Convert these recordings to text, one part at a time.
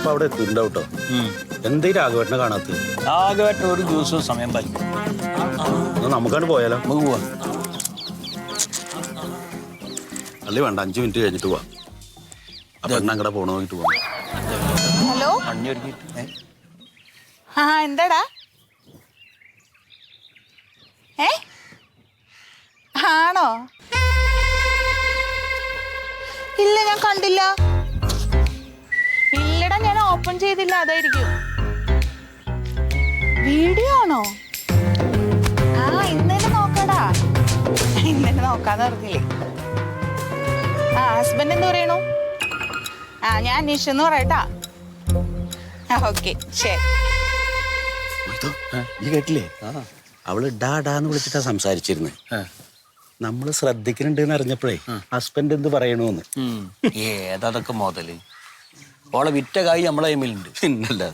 ചിലപ്പോ അവിടെ എത്തിണ്ടാവും കേട്ടോ. എന്തേ രാഘവേട്ടനെ കാണാത്ത? രാഘവേട്ടൻ ഒരു ദിവസവും സമയം പറ്റും. നമുക്കാണ് പോയാലോ? നമുക്ക് പോവാം. അല്ലേ വേണ്ട, 5 മിനിറ്റ് കഴിഞ്ഞിട്ട് പോവാം. അപ്പൊ അങ്ങടെ പോണ നോക്കിട്ട് പോവാം. ഹലോ, ആ എന്താടാ? ആണോ? ഇല്ല, ഞാൻ കണ്ടില്ല. ഇല്ലടാ, ഞാൻ ഓപ്പൺ ചെയ്തില്ല, അതായിരിക്കും. വീഡിയോ ആണോ? ആ, ഇന്നലെ നോക്കടാ. ഇന്നലെ നോക്കാന്ന് പറഞ്ഞില്ലേ? ആ, ഹസ്ബൻഡ് എന്ത് പറയണു? ആ, ഞാൻ അന്വേഷിച്ചെന്ന് പറയട്ടാ. ഓക്കെ, ശരി. നീ കേട്ടില്ലേ? അവള് ഡാന്ന് വിളിച്ചിട്ടാ സംസാരിച്ചിരുന്നത്. നമ്മള് ശ്രദ്ധിക്കുന്നുണ്ട് എന്ന് അറിഞ്ഞപ്പോഴേ ഹസ്ബൻഡ് എന്ത് പറയണോന്ന്. ഏതൊക്കെ മുതല് ഓളെ വിറ്റ കായ് നമ്മളെ എമ്മിലുണ്ട്. പിന്നല്ല.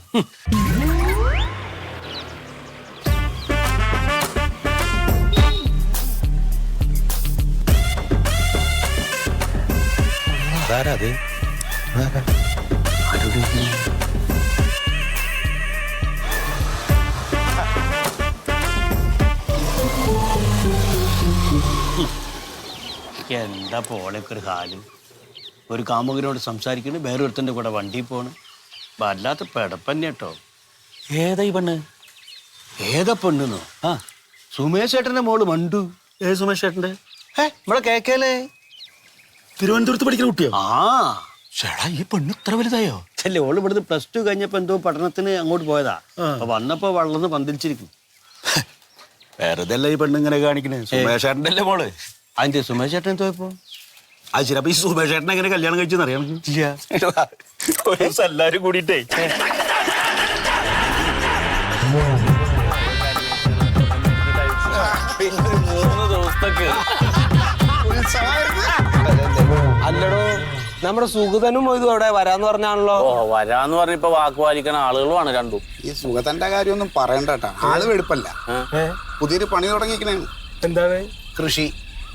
അതാരത്? എന്താ പോളൊക്കെ ഒരു കാലം. ഒരു കാമുകനോട് സംസാരിക്കണ്, വേറൊരുത്തൻ്റെ കൂടെ വണ്ടി പോണ്. വല്ലാത്ത പെടപ്പന്നെ കേട്ടോ. ഏതാ ഈ പെണ്ണ്? ഏതാ പെണ്ണെന്നോ? ആ, സുമേഷ് ചേട്ടൻ്റെ മോള് മണ്ടു. ഏ സുമേഷ് ചേട്ടൻ്റെ? നമ്മളെ കേക്കല്ലേ, തിരുവനന്തപുരത്ത് പഠിക്കുന്ന കുട്ടിയോ? ആ. ചേടാ, ഈ പെണ്ണ് ഇത്ര വലുതായോ? അല്ലേ, ഓള് ഇവിടുന്ന് +2 കഴിഞ്ഞപ്പോ എന്തോ പഠനത്തിന് അങ്ങോട്ട് പോയതാ. അപ്പൊ വന്നപ്പോ വളർന്ന് പന്തിരിച്ചിരിക്കും. വെറുതെ അല്ല ഈ പെണ്ണ് ഇങ്ങനെ കാണിക്കണേ. സുമേഷ് ചേട്ടൻ്റെ അല്ലേ മോള്? അതിന്റെ സുമേഷ് ചേട്ടൻ എന്തോയപ്പോ? അത് ശരി. അപ്പൊ ഈ സുമേഷ് ചേട്ടനെ എങ്ങനെ കല്യാണം കഴിച്ചെന്ന് അറിയാം? ഒരു ദിവസം എല്ലാരും കൂടിയിട്ടേ അല്ലടോ, നമ്മുടെ സുഗതനും ഇതും അവിടെ വരാന്ന് പറഞ്ഞാണല്ലോ. വരാന്ന് പറഞ്ഞിപ്പോ വാക്ക് പാലിക്കണ ആളുകളുമാണ് രണ്ടും. ഈ സുഗതന്റെ കാര്യമൊന്നും പറയണ്ട കേട്ടാ. ആള് വെടുപ്പല്ല. പുതിയൊരു പണി തുടങ്ങിക്കണേ. എന്താണ്? കൃഷി.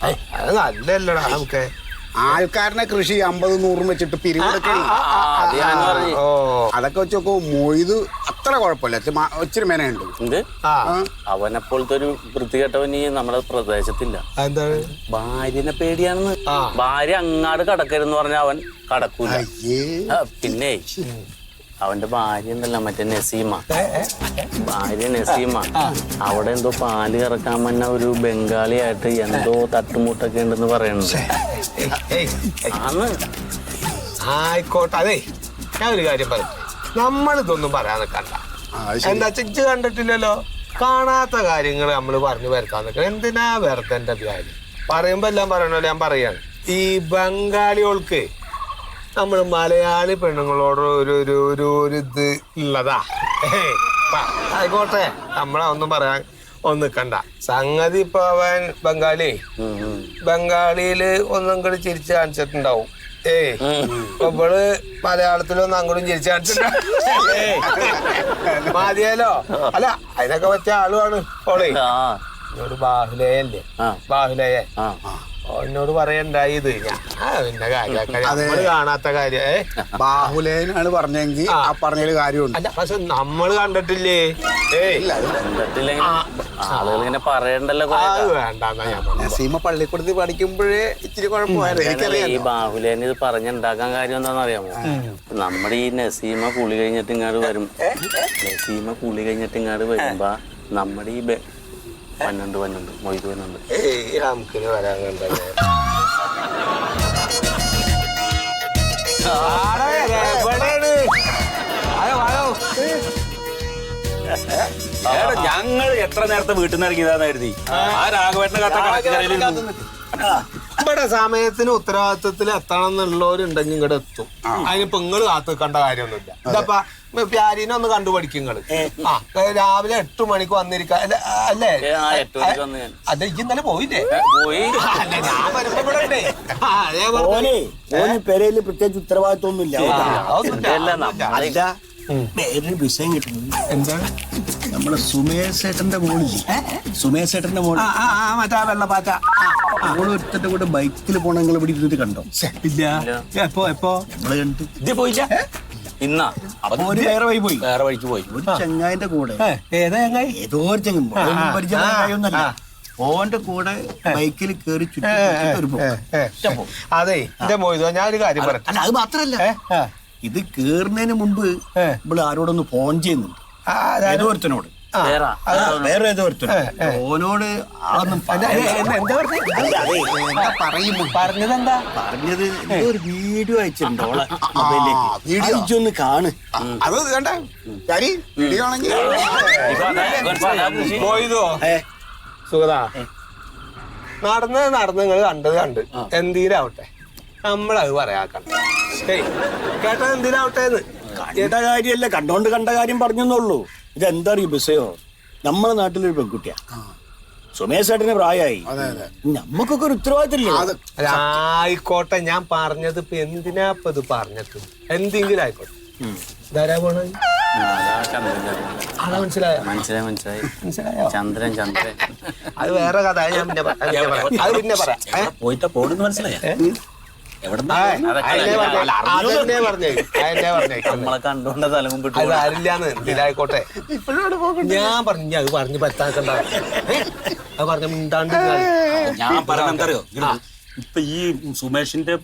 അത് നല്ലല്ലടാ. നമുക്ക് ആൾക്കാരനെ കൃഷി 50-100 വെച്ചിട്ട് പിരിവെടുക്കേ. അതൊക്കെ വെച്ച് നോക്കൂ. മൊയ്ത് അത്ര കുഴപ്പമില്ല, ഇച്ചിരി മേനുണ്ട്. അവനെപ്പോലത്തെ ഒരു വൃത്തികെട്ടവൻ ഈ നമ്മുടെ പ്രദേശത്തില്ല. എന്താണ്? ഭാര്യനെ പേടിയാണെന്ന്. ഭാര്യ അങ്ങാട് കടക്കരുന്ന് പറഞ്ഞ അവൻ കടക്കൂല. പിന്നെ അവന്റെ ഭാര്യ ഉണ്ടല്ലോ, മറ്റേ നസീമ. ഭാര്യ നസീമ അവിടെ എന്തോ പാല് കറക്കാൻ വന്ന ഒരു ബംഗാളിയായിട്ട് എന്തോ തട്ടുമുട്ടൊക്കെ ഉണ്ടെന്ന് പറയണത്. ആയിക്കോട്ടെ. അതെ, ഞാൻ ഒരു കാര്യം പറയും. നമ്മളിതൊന്നും പറയാൻ നിൽക്കണ്ട. എന്താ ചിച്ച് കണ്ടിട്ടില്ലല്ലോ. കാണാത്ത കാര്യങ്ങൾ നമ്മൾ പറഞ്ഞു വരുത്താൻ നിൽക്കണം. എന്തിനാ വെറുതെ എന്റെ അഭിപ്രായം പറയുമ്പോ എല്ലാം പറയണല്ലോ. ഞാൻ പറയാണ്, ഈ ബംഗാളികൾക്ക് നമ്മൾ മലയാളി പെണ്ണുങ്ങളോട് ഒരു ഇത് ഉള്ളതാ. ആയിക്കോട്ടെ, നമ്മളെ ഒന്നും പറയാൻ ഒന്നും നിൽക്കണ്ട. സംഗതി ഇപ്പൊ അവൻ ബംഗാളിയില് ഒന്നും കൂടി ചിരിച്ച് കാണിച്ചിട്ടുണ്ടാവും. ഇവള് മലയാളത്തിലൊന്നും അങ്ങോട്ടും ചിരിച്ച് കാണിച്ചിട്ടുണ്ടാവും. മതിയല്ലോ. അല്ല, അതിനൊക്കെ പറ്റിയ ആളുമാണ് ഓളെ. എന്നോട് ബാഹുലേയല്ലേ, ബാഹുലേയ എന്നോട് പറയണ്ടായി ഇത്. പിന്നെ കാര്യ കാണാത്ത കാര്യം. ബാഹുലേനാണ് പറഞ്ഞെങ്കിൽ ആ പറഞ്ഞൊരു കാര്യമുണ്ട്. അല്ല, പക്ഷെ നമ്മള് കണ്ടിട്ടില്ലേ? ആളുകളിങ്ങനെ പറയണ്ടല്ലോ. വേണ്ടെന്നാ ഞാൻ നസീമ പള്ളിക്കൂടത്തിൽ പഠിക്കുമ്പോഴേ ഇച്ചിരി കുഴപ്പമായിരുന്നു. എനിക്കറിയാം. ഈ ബാഹുലേനെ ഇത് പറഞ്ഞുണ്ടാക്കാൻ കാര്യം എന്താണെന്ന് അറിയാമോ? നമ്മുടെ ഈ നസീമ കുളി കഴിഞ്ഞിട്ട് ഇങ്ങോട്ട് വരും. നസീമ കുളി കഴിഞ്ഞിട്ട് ഇങ്ങോട്ട് വരുമ്പോ നമ്മുടെ ഈ വന്നുണ്ട് മൊയ്ത് വന്നുണ്ട്. നമുക്കിന് വരാൻ കണ്ടല്ലേ. ഞങ്ങൾ എത്ര നേരത്തെ വീട്ടിൽ നിന്ന് ഇറങ്ങിയതാന്ന് കരുതി. ആ രാഘവേട്ടനെ ഇവിടെ സമയത്തിന് ഉത്തരവാദിത്വത്തിൽ എത്തണം എന്നുള്ളവരുണ്ടെങ്കിൽ ഇങ്ങോട്ട് എത്തും. അതിനിപ്പോ നിങ്ങള് കാത്തു നിൽക്കേണ്ട കാര്യമൊന്നുമില്ല. ഇതപ്പാ പ്യാരീനെ ഒന്ന് കണ്ടുപഠിക്കും നിങ്ങള്. രാവിലെ 8 മണിക്ക് വന്നിരിക്ക അല്ലേ? അതെ, ഇന്നലെ പോയില്ലേ? അല്ല, ഞാൻ വരുമ്പോ ഇവിടെ ഉണ്ടേ. പെരയില് പ്രത്യേകിച്ച് ഉത്തരവാദിത്വം ഒന്നുമില്ല. വേറൊരു വിഷയം കിട്ടുന്നു. എന്താണ്? നമ്മുടെ സുമേഷ് ചേട്ടന്റെ മോളില്ലേ, സുമേഷ് ചേട്ടന്റെ മോള് മറ്റാ വെള്ളപ്പാറ്റ ഓളൊരുത്തന്റെ കൂടെ ബൈക്കിൽ പോണ നിങ്ങൾ ഇവിടെ ഇരുന്നിട്ട് കണ്ടോ? ഇല്ല. എപ്പോ നമ്മള് കണ്ടു. ഇത് പോയില്ല. ഇന്നാ അപ്പൊ ഒരു വേറെ വഴി പോയി. വേറെ വഴിക്ക് പോയി. ഒരു ചങ്ങായിന്റെ കൂടെ ഏതാ ചങ്ങായി? ഏതോ ഒരു പരിചയമൊന്നല്ല, ഓന്റെ കൂടെ ബൈക്കിൽ കയറി ചുറ്റി ഒരു പോക്ക്. അതെ എന്റെ മോയിതോ ഞാൻ ഒരു കാര്യം പറയാം. അല്ല അത് മാത്രല്ല, ഇത് കേറുന്നതിന് മുമ്പ് ഇവിടെ ആരോടൊന്ന് ഫോൺ ചെയ്യുന്നുണ്ട്, ഏതോ ഒരുത്തനോട്, വേറെ ഏതോ ഒരുത്തനോട്. ഓനോട് പറഞ്ഞതെന്താ? പറഞ്ഞത് ഒരു വീഡിയോ അയച്ചിട്ടുണ്ട് ഓളെ മൊബൈലിലേക്ക്, അയച്ചൊന്ന് കാണ്. അത് കണ്ടേ വീഡിയോ ആണെങ്കിൽ മോയിതോ സുഖതാ നടന്ന് നിങ്ങൾ കണ്ട് എന്തിനാവട്ടെ നമ്മളത് പറയാക്കണ്ട. കേട്ടത് എന്തിനാവട്ടെ എന്ന്. കണ്ട കാര്യല്ല, കണ്ടോണ്ട് കണ്ട കാര്യം പറഞ്ഞെന്നുള്ളൂ. ഇതെന്താ അറിയും ബിസയോ, നമ്മളെ നാട്ടിലൊരു പെൺകുട്ടിയാ, സുമേഷ് ചേട്ടന് പ്രായമായി, നമ്മക്കൊക്കെ ഒരു ഉത്തരവാദിത്തമില്ല. ആയിക്കോട്ടെ, ഞാൻ പറഞ്ഞത് ഇപ്പൊ എന്തിനാ ഇപ്പൊ ഇത് പറഞ്ഞത്? എന്തെങ്കിലും ആയിക്കോട്ടെ. ധാരാ പോണ ആളെ മനസ്സിലായോ? മനസ്സിലായോ? ചന്ദ്രൻ അത് വേറെ കഥ, ഞാൻ പിന്നെ അത് പിന്നെ പറയാം. പോയിട്ട് പോടുന്ന് മനസ്സിലായ നമ്മളെ കണ്ടോണ്ട തലമും വിട്ടു. അത് ആരില്ലാന്ന് എന്തിനായിക്കോട്ടെ. ഞാൻ പറഞ്ഞു അത് പറഞ്ഞ് പറ്റാക്കണ്ട, അത് പറഞ്ഞ മിണ്ടാണ്ട്. ഞാൻ പറഞ്ഞെന്തറിയോ, ഇപ്പൊ ഈ സുമേഷിന്റെ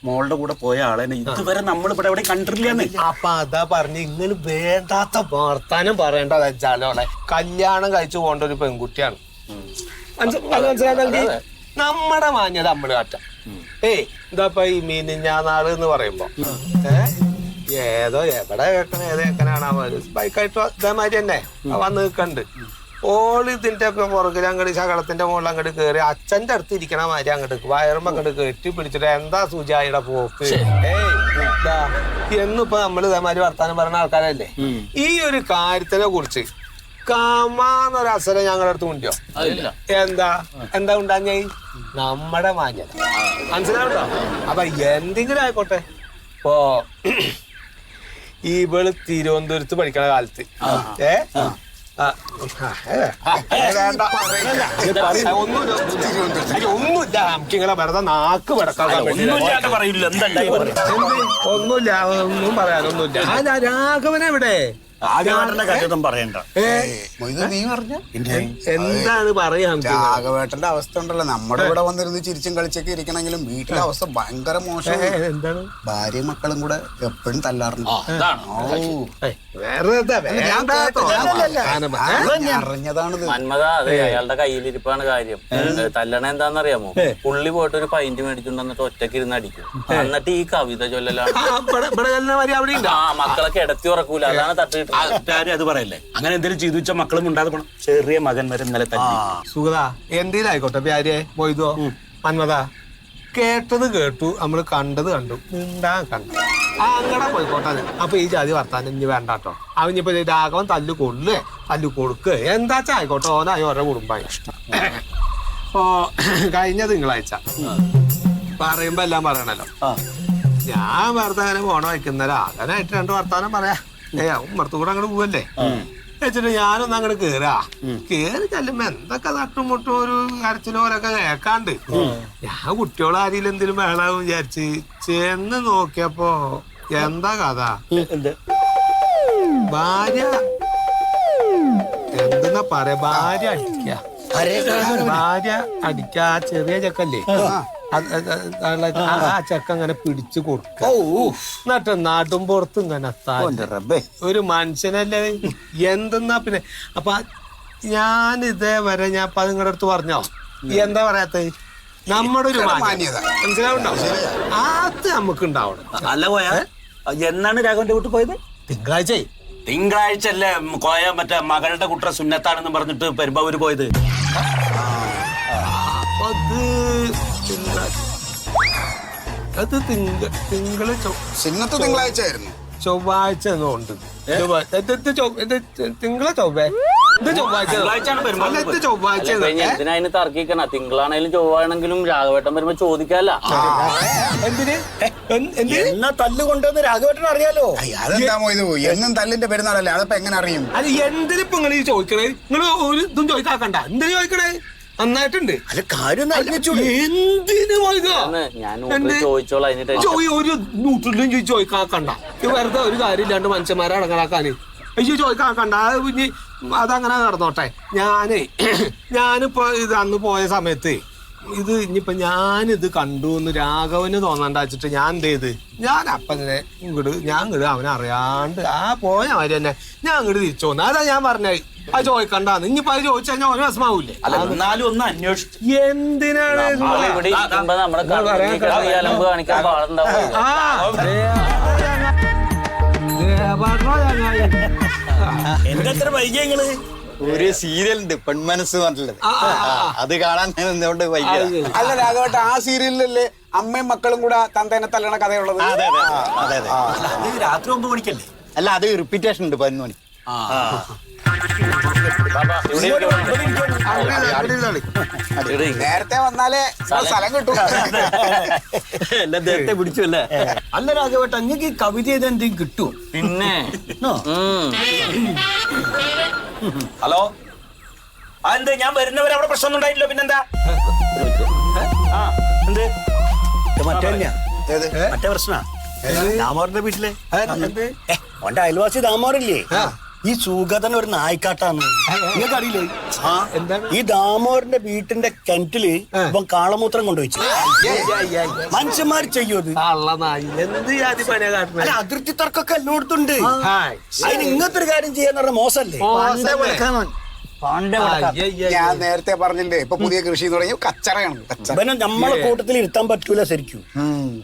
മോളുടെ കൂടെ പോയ ആളെ ഇതുവരെ നമ്മൾ ഇവിടെ എവിടെ കണ്ടിട്ടില്ലെന്ന്. അപ്പൊ അതാ പറഞ്ഞ് ഇങ്ങനെ വേണ്ടാത്ത വർത്താനം പറയേണ്ടത് വെച്ചാലോളെ. കല്യാണം കഴിച്ചു പോകേണ്ട ഒരു പെൺകുട്ടിയാണ്, മനസ്സിലാക്കി. നമ്മുടെ മാന്യത നമ്മള് കാട്ടാം. ഇതാപ്പ ഈ മീനിഞ്ഞാനാള് എന്ന് പറയുമ്പോ ഏതോ എവിടെ കേൾക്കണ ഏത് കേൾക്കണാണ് ബൈക്കായിട്ട് ഇതേമാതിരി തന്നെ വന്ന് നിൽക്കണ്ട്. ഓള് ഇതിന്റെ ഒക്കെ പുറകിൽ അങ്ങോട്ട് ശകലത്തിന്റെ മുകളിൽ അങ്ങോട്ട് കയറി അച്ഛന്റെ അടുത്ത് ഇരിക്കണ മാതിരി അങ്ങോട്ട് വയറുമ്പോ അങ്ങോട്ട് കെട്ടി പിടിച്ചിട്ട് എന്താ സുജായിയുടെ പോക്ക്. എന്നിപ്പോ നമ്മള് ഇതേമാതിരി വർത്താനം പറയുന്ന ആൾക്കാരല്ലേ. ഈ ഒരു കാര്യത്തിനെ കുറിച്ച് കാമാന്നൊരസരം ഞങ്ങളുടെ അടുത്ത് ഉണ്ടോ? എന്താ ഉണ്ടാഞ്ഞ നമ്മുടെ മാന്യത, മനസ്സിലാവട്ടോ. അപ്പൊ എന്തെങ്കിലും ആയിക്കോട്ടെ. ഇപ്പോ ഇവള് തിരുവനന്തപുരത്ത് പഠിക്കണ കാലത്ത് ഒന്നുമില്ല, നമുക്കിങ്ങനെ വെറുതെ നാക്ക് വിടക്കാൻ ഒന്നുമില്ല, ഒന്നും പറയാനൊന്നുമില്ല. രാഘവൻ എവിടെ? കാര്യമൊന്നും പറയണ്ട. നീ പറഞ്ഞ എന്താണ് പറയാ? രാഘവേട്ടന്റെ അവസ്ഥ ഉണ്ടല്ലോ, നമ്മുടെ ഇവിടെ വന്നിരുന്ന് ചിരിച്ചും കളിച്ചൊക്കെ ഇരിക്കണെങ്കിലും വീട്ടിലെ അവസ്ഥ ഭയങ്കര മോശം. എന്താണ്? ഭാര്യയും മക്കളും കൂടെ എപ്പോഴും തല്ലാറുണ്ട്. അറിഞ്ഞതാണിത്. മന്മത, അതെ, അയാളുടെ കയ്യിലിരിപ്പാണ് കാര്യം. തല്ലണ എന്താന്നറിയാമോ? പുള്ളി പോയിട്ട് ഒരു പൈന്റ് മേടിച്ചുകൊണ്ട് വന്നിട്ട് ഒറ്റയ്ക്ക് ഇരുന്ന് അടിക്കും. എന്നിട്ട് ഈ കവിത ചൊല്ലലാണ്. മക്കളെ കിടത്തി ഉറക്കൂല, അതാണ് തട്ട്. അത് പറയല്ലേ, അങ്ങനെ എന്തെങ്കിലും ചെയ്തു വെച്ചാൽ മക്കളും ഉണ്ടാതെ പോണം. ചെറിയ മകൻ വരെ ഇന്നലെ തന്നെ. സുഗത എന്തേലും ആയിക്കോട്ടെ, പ്യാരിയെ മൊയ്തോ മന്മത, കേട്ടത് കേട്ടു, നമ്മള് കണ്ടത് കണ്ടു, കണ്ടു അങ്ങനെ പോയിക്കോട്ടെ. അപ്പൊ ഈ ജാതി വർത്താനം ഇനി വേണ്ടാട്ടോ. അവനിപ്പോ രാഘവൻ തല്ലു കൊള്ളു തല്ലു കൊടുക്ക് എന്താച്ചാ ആയിക്കോട്ടെ, ഓനായി ഓരോ കുടുംബമായി. ഇപ്പോ കഴിഞ്ഞ തിങ്കളാഴ്ച പറയുമ്പോ എല്ലാം പറയണല്ലോ. ഞാൻ വെറുതെ അങ്ങനെ പോണ വയ്ക്കുന്നേരം അങ്ങനായിട്ട് രണ്ട് വർത്താനം പറയാ. ഉമ്മർത്ത് കൂടെ അങ്ങോട്ട് പോവല്ലേ വെച്ചിട്ട് ഞാനൊന്നും അങ്ങോട്ട് കേറി ചെല്ലുമ്പോ എന്തൊക്കെ തട്ടുമുട്ടും ഒരു കരച്ചിലോരൊക്കെ കേക്കാണ്ട് ഞാൻ കുട്ടിയോളെ ആരെങ്കിലും എന്തെങ്കിലും വേണമെന്ന് വിചാരിച്ച് ചെന്ന് നോക്കിയപ്പോ എന്താ കഥ? ഭാര്യ എന്തെന്നാ പറയാ, ഭാര്യ അടിക്ക ചെറിയ ചെക്കല്ലേ, ആ ചെക്ക അങ്ങനെ പിടിച്ചു കൊടുക്ക. എന്നിട്ട് നാട്ടും പുറത്തും ഇങ്ങനെ ഒരു മനുഷ്യനല്ലേ എന്തെന്നാ. പിന്നെ അപ്പൊ ഞാൻ ഇതേവരെ ഞാൻ അപ്പൊ നിങ്ങളുടെ അടുത്ത് പറഞ്ഞോ എന്താ പറയാത്തത്? നമ്മുടെ ഒരു മാന്യത മനസ്സിലാവുണ്ടോ? അത് നമുക്ക് ഉണ്ടാവണം. അല്ല പോയാ എന്നാണ് രാഘവന്റെ വീട്ടിൽ പോയത്? തിങ്കളാഴ്ച അല്ലേ കോയ മറ്റേ മകളുടെ കുട്ട സുന്നത്താണെന്ന് പറഞ്ഞിട്ട് പെരുമ്പാവൂര് പോയത്. അത് തിങ്കളാഴ്ച ആയിരുന്നു. ചൊവ്വാഴ്ച ഉണ്ട്. തിങ്കള ചൊവ്വേ ചൊവ്വാഴ്ച എന്തിനാ തർക്കിക്കണ? തിങ്കളാണെങ്കിലും ചൊവ്വാണെങ്കിലും രാഘവേട്ടൻ വരുമ്പോ ചോദിക്കാല്ല. എന്നാ തല്ലുകൊണ്ടെന്ന് രാഘവേട്ടൻ അറിയാലോ. അതെന്താ ഇത് എന്നും തല്ലിന്റെ പെരുന്നാളല്ലേ, അതപ്പോ എങ്ങനെ അറിയും? അത് എന്തിനിപ്പോ ഇങ്ങനെ ചോദിക്കണേ? നിങ്ങൾ ഒരു ഇതും ചോദിക്കാക്കണ്ട. എന്തിനു ചോദിക്കണേ? നന്നായിട്ടുണ്ട്. അല്ല കാര്യം എന്തിനു ഞാൻ ചോദിച്ചോളാം അതിന് ഒരു നൂറ്റിലും ചോദിക്കാക്കണ്ട. വെറുതെ ഒരു കാര്യമില്ലാണ്ട് മനുഷ്യന്മാരെ അടങ്ങാക്കാന് അയ്യോ ചോദിക്കാക്കണ്ട. ഇനി അതങ്ങനെ നടന്നോട്ടെ. ഞാനിപ്പോ ഇത് അന്ന് പോയ സമയത്ത് ഇത് ഇനിയിപ്പൊ ഞാനിത് കണ്ടു എന്ന് രാഘവന് തോന്നണ്ട വെച്ചിട്ട് ഞാൻ എന്ത് ചെയ്ത് ഞാൻ അപ്പനെ ഇങ്ങോട്ട് അവനെ അറിയാണ്ട് പോയ മാതിരി തന്നെ ഞാൻ ഇങ്ങോട്ട് തിരിച്ചു പോന്നു. അതാ ഞാൻ പറഞ്ഞത് അത് ചോദിക്കണ്ടാന്ന്. ഇനിയിപ്പോ അത് ചോദിച്ചു കഴിഞ്ഞാൽ ഓരോ വിഷമാവൂലേ? എന്നാലും ഒന്ന് അന്വേഷിച്ചു. എന്തിനാണ് എന്താ എത്ര വൈകിയങ്ങള്? ഒരു സീരിയലുണ്ട് പെൺമനസ്സ് പറഞ്ഞിട്ടുള്ളത്, അത് കാണാൻ എന്തുകൊണ്ട് വൈകിയ? അല്ല രാഘവട്ട, ആ സീരിയലിലല്ലേ അമ്മയും മക്കളും കൂടെ തന്തേനെ തല്ലണ കഥയുള്ളത്? അതെ അതെ അതെ അതെ. രാത്രി 9 മണിക്കല്ലേ? അല്ല, അത് റിപ്പീറ്റേഷൻ ഉണ്ട് 11 മണി. നേരത്തെ വന്നാലേ സ്ഥലം കിട്ടും. എല്ലാം നേരത്തെ പിടിച്ചു അല്ലേ? അല്ല രാഘവട്ട, അങ്ങക്ക് ഈ കവിത ചെയ്ത് എന്തെങ്കിലും കിട്ടുമോ? പിന്നെ ഹലോ, എന്താ ഞാൻ വരുന്നവരെ അവിടെ പ്രശ്നമൊന്നും ഉണ്ടായില്ലോ? പിന്നെന്താ? എന്ത് മറ്റേ പ്രശ്ന ദാമോറിന്റെ വീട്ടിലെ അവന്റെ അയൽവാസി ദാമോറില്ലേ, ഈ സുഗതൻ ഒരു നായ്ക്കാട്ടാന്ന് നിങ്ങൾക്ക് അറിയില്ലേ? ഈ ദാമോറിന്റെ വീട്ടിന്റെ കിണറ്റില് ഇപ്പം കാളമൂത്രം കൊണ്ടുവച്ചു. മനുഷ്യന്മാർ ചെയ്യൂ അത്. എന്ത് ജാതി പണിയാ കാട്ടുന്നത്? അല്ല, അതിർത്തി തർക്കൊക്കെ എല്ലായിടത്തുണ്ട്. അതിന് ഇങ്ങനത്തെ ഒരു കാര്യം ചെയ്യാന്ന് പറഞ്ഞ മോശല്ലേ? ഞാൻ നേരത്തെ പറഞ്ഞില്ലേ, ഇപ്പൊ പുതിയ കൃഷി തുടങ്ങി കച്ചറയാണ്. ഇവനെ നമ്മളെ കൂട്ടത്തിൽ ഇരുത്താൻ പറ്റൂല ശരിക്കും.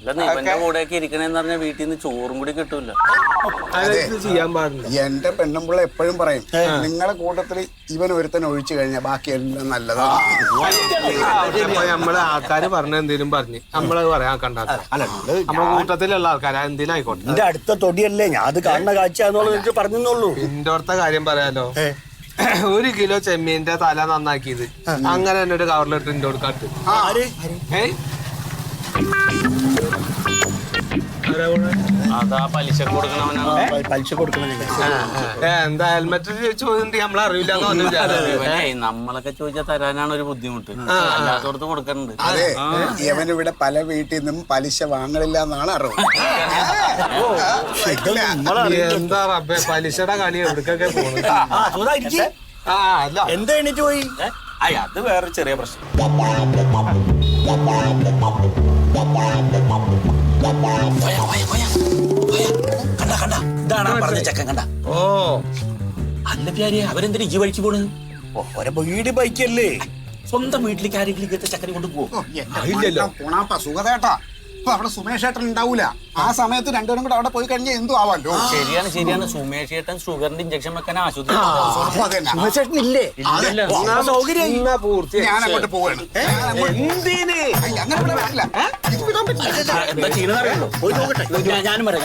ഇവന്റെ കൂടെയൊക്കെ ഇരിക്കണേന്ന് പറഞ്ഞാൽ വീട്ടിൽ നിന്ന് ചോറും കൂടി കിട്ടൂല. ചെയ്യാൻ പാടില്ല. എന്റെ പെണ്ണുമ്പിള്ള എപ്പോഴും പറയും, നിങ്ങളെ കൂട്ടത്തിൽ ഇവൻ ഒരുത്തൻ ഒഴിച്ചു കഴിഞ്ഞാൽ ബാക്കി എല്ലാം നല്ലതാണ്. നമ്മളെ ആൾക്കാര് പറഞ്ഞ എന്തേലും പറഞ്ഞ് നമ്മളത് പറയാൻ കണ്ടാ നമ്മളെ കൂട്ടത്തിലുള്ള ആൾക്കാർ എന്തിനായിക്കോട്ടെ. എന്റെ അടുത്ത തൊടിയല്ലേ, ഞാൻ അത് കാണുന്ന കാഴ്ച എന്നുള്ളത് പറഞ്ഞുള്ളൂ. എന്റെ അടുത്ത കാര്യം പറയാലോ, 1 കിലോ ചെമ്മീന്റെ തല നന്നാക്കിയത് അങ്ങനെ തന്നെ ഒരു കവറിലിട്ട് എന്റെ കൊടുക്കാട്ട്. അതാ പലിശ കൊടുക്കണവനാണ്. പലിശ കൊടുക്കണം. എന്താ ഹെൽമെറ്റ് ചോദിച്ചിട്ട് നമ്മളറിയില്ല. നമ്മളൊക്കെ ചോദിച്ചാൽ തരാനാണ് ഒരു ബുദ്ധിമുട്ട്, അല്ലാത്തടത്ത് കൊടുക്കണ്ട്. അതെ, ഇവനിവിടെ പല വീട്ടിൽ നിന്നും പലിശ വാങ്ങലില്ല എന്നാണ് അറിവ്. എന്താ റബ്ബേ പലിശയുടെ കളി എവിടേക്കൊക്കെ പോകുന്നത്? എന്താ എണീറ്റ് പോയി? അത് വേറെ ചെറിയ പ്രശ്നം. കണ്ട കണ്ട, ഇതാണ് പറഞ്ഞ ചെക്കൻ. കണ്ട? ഓ അല്ല പ്യാരിയെ, അവരെന്തിനാ ഈ വഴിക്ക് പോണ്? ഒരെ വീട് ബൈക്കല്ലേ, സ്വന്തം വീട്ടിലേക്ക് ആരെങ്കിലും ഇങ്ങനത്തെ ചെക്കനെ കൊണ്ട് പോകും? പോണാപ്പ സുഖതേട്ടാ, അപ്പൊ അവിടെ സുമേഷ് ഏട്ടൻ ഉണ്ടാവൂല. ആ സമയത്ത് രണ്ടുപേരും കൂടെ അവിടെ പോയി കഴിഞ്ഞാൽ എന്തു ആവാലോ. ശരിയാണ്. സുമേഷ് ഏട്ടൻ ഷുഗറിന്റെ ഇഞ്ചക്ഷൻ വെക്കാൻ ആശുപത്രി ഇല്ലേ? ഞാൻ അങ്ങോട്ട് പോവാണ്. അങ്ങനെ ഇവിടെ വരില്ല. എന്താ ചെയ്യണമെന്നറിയല്ലോ? പോയി നോക്കട്ടെ. ഞാനും വരാം.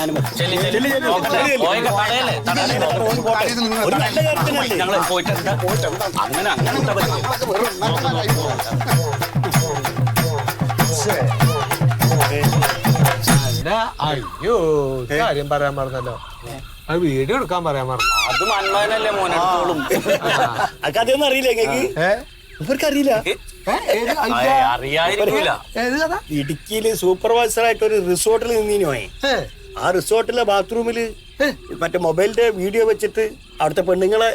ഒരു നല്ല കാര്യത്തിനല്ലേ? ഞങ്ങൾ പോയിട്ടുണ്ട്. അങ്ങനെ അയ്യോ, കാര്യം പറയാൻ പറഞ്ഞല്ലോ, അത് വീഡിയോ എടുക്കാൻ പറയാൻ പറഞ്ഞു. അത് മന്മഥനല്ലേ മോനെടുത്തോളും. അതൊന്നും അറിയില്ല നിങ്ങൾക്ക്? ഇവർക്കറിയില്ല. അറിയാതിരിക്കൂല. ഇടുക്കിയില് സൂപ്പർവൈസർ ആയിട്ട് ഒരു റിസോർട്ടിൽ നിന്നീനോയെ. ആ റിസോർട്ടിലെ ബാത്റൂമില് മറ്റേ മൊബൈലിന്റെ വീഡിയോ വെച്ചിട്ട് അവിടുത്തെ പെണ്ണുങ്ങളെ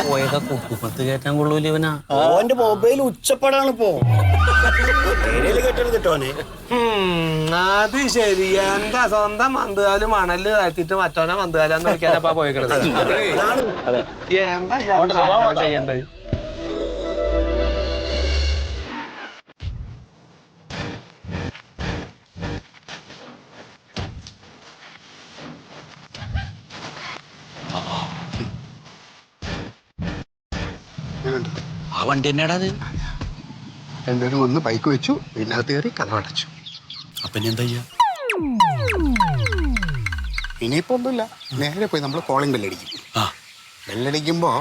പോയൊക്കെ കുപ്പുപത്ത് കയറ്റാൻ കൊള്ളൂല ഇവനാ. ഓന്റെ മൊബൈൽ ഉച്ചപ്പാടാണ് ഇപ്പോ. കേട്ടത് കേട്ടോനെ. അത് ശരി. എന്താ സ്വന്തം മന്തുകാല് മണല് താഴ്ത്തിട്ട് മറ്റോനെ മന്തുകാലെന്ന് നോക്കിയാലപ്പാ പോയിക്കണത്. എന്താ ചെയ്യണ്ടത്? ആ വണ്ടി തന്നെയാടാ അത്. രണ്ടുപേരും ഒന്ന് ബൈക്ക് വെച്ചു, ഇതിനകത്ത് കയറി കഥവടച്ചു. അപ്പൊ എന്താ ചെയ്യാ? ഇനിയിപ്പോ ഒന്നുമില്ല, നേരെ പോയി നമ്മൾ കോളിംഗ് ബെല്ലടിക്കും. ബെല്ലടിക്കുമ്പോ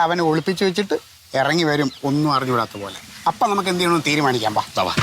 അവനെ ഒളിപ്പിച്ചു വെച്ചിട്ട് ഇറങ്ങി വരും, ഒന്നും അറിഞ്ഞുകൂടാത്ത പോലെ. അപ്പൊ നമുക്ക് എന്ത് ചെയ്യണമെന്ന് തീരുമാനിക്കാം. വാ.